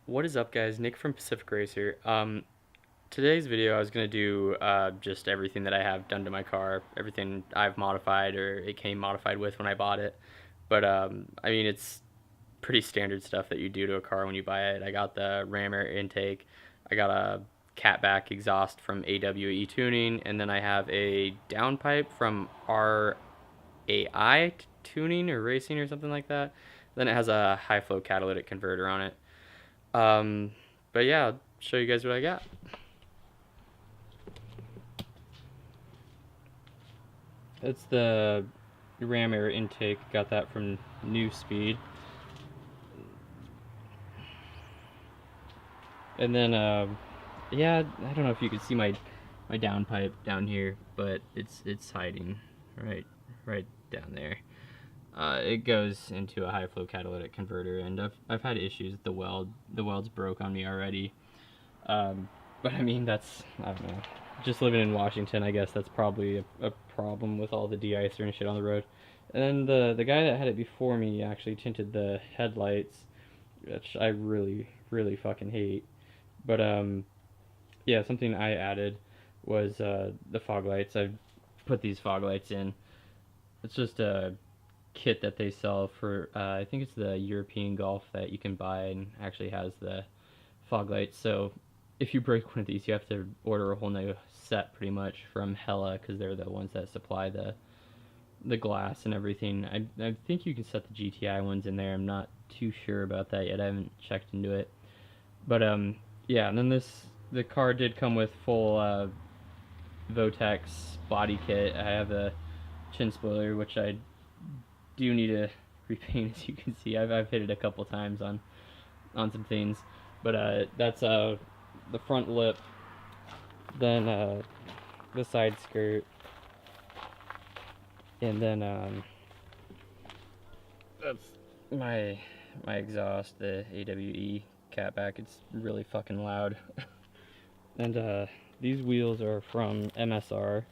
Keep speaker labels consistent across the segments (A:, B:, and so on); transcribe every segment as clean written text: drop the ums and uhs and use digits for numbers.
A: What is up, guys? Nick from Pacific Racer. Today's video I was gonna do just everything that I have done to my car, everything I've modified or it came modified with when I bought it. But I mean, it's pretty standard stuff that you do to a car when you buy it. I got the ram air intake, I got a Catback exhaust from AWE Tuning, and then I have a downpipe from RAI Tuning or Racing or something like that. Then it has a high flow catalytic converter on it. Um, but yeah, I'll show you guys what I got. It's the ram air intake. Got that from New Speed. And then, yeah, I don't know if you can see my downpipe down here, but it's hiding right down there. It goes into a high flow catalytic converter, and I've had issues with the weld. The weld's broke on me already. But I mean, I don't know. Just living in Washington, I guess that's probably a problem with all the de-icer and shit on the road. And then the guy that had it before me actually tinted the headlights, which I really fucking hate. But yeah, something I added was the fog lights. I put these fog lights in. It's just a kit that they sell for I think it's the European Golf that you can buy and actually has the fog lights. So if you break one of these, you have to order a whole new set pretty much from Hella, because they're the ones that supply the glass and everything. I think you can set the GTI ones in there. I'm not too sure about that yet. I haven't checked into it. But yeah, and then the car did come with full Votex body kit. I have a chin spoiler, which I do need to repaint, as you can see. I've hit it a couple times on some things. But that's the front lip, then the side skirt, and then that's my exhaust, the AWE Catback. It's really fucking loud. And these wheels are from MSR.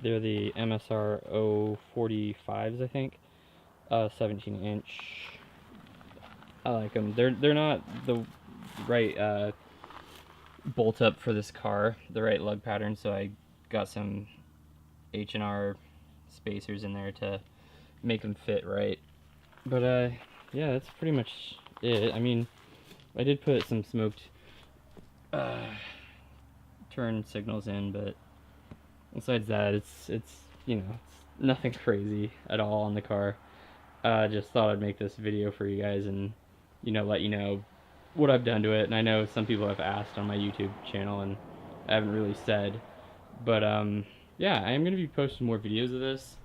A: They're the MSR 045s, I think. 17 inch. I like them. They're not the right bolt up for this car, the right lug pattern, so I got some H&R spacers in there to make them fit right. But yeah, that's pretty much it. I mean, I did put some smoked turn signals in, but besides that, it's you know, it's nothing crazy at all on the car. Just thought I'd make this video for you guys and, you know, let you know what I've done to it. And I know some people have asked on my YouTube channel and I haven't really said, but yeah, I am going to be posting more videos of this.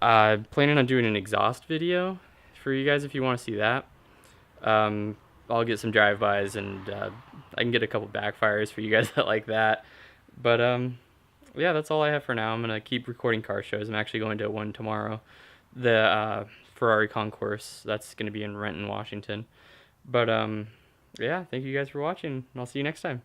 A: I'm planning on doing an exhaust video for you guys if you want to see that. I'll get some drive-bys and I can get a couple backfires for you guys that like that. But yeah, that's all I have for now. I'm going to keep recording car shows. I'm actually going to one tomorrow. The Ferrari Concourse, that's going to be in Renton, Washington. But yeah, thank you guys for watching, and I'll see you next time.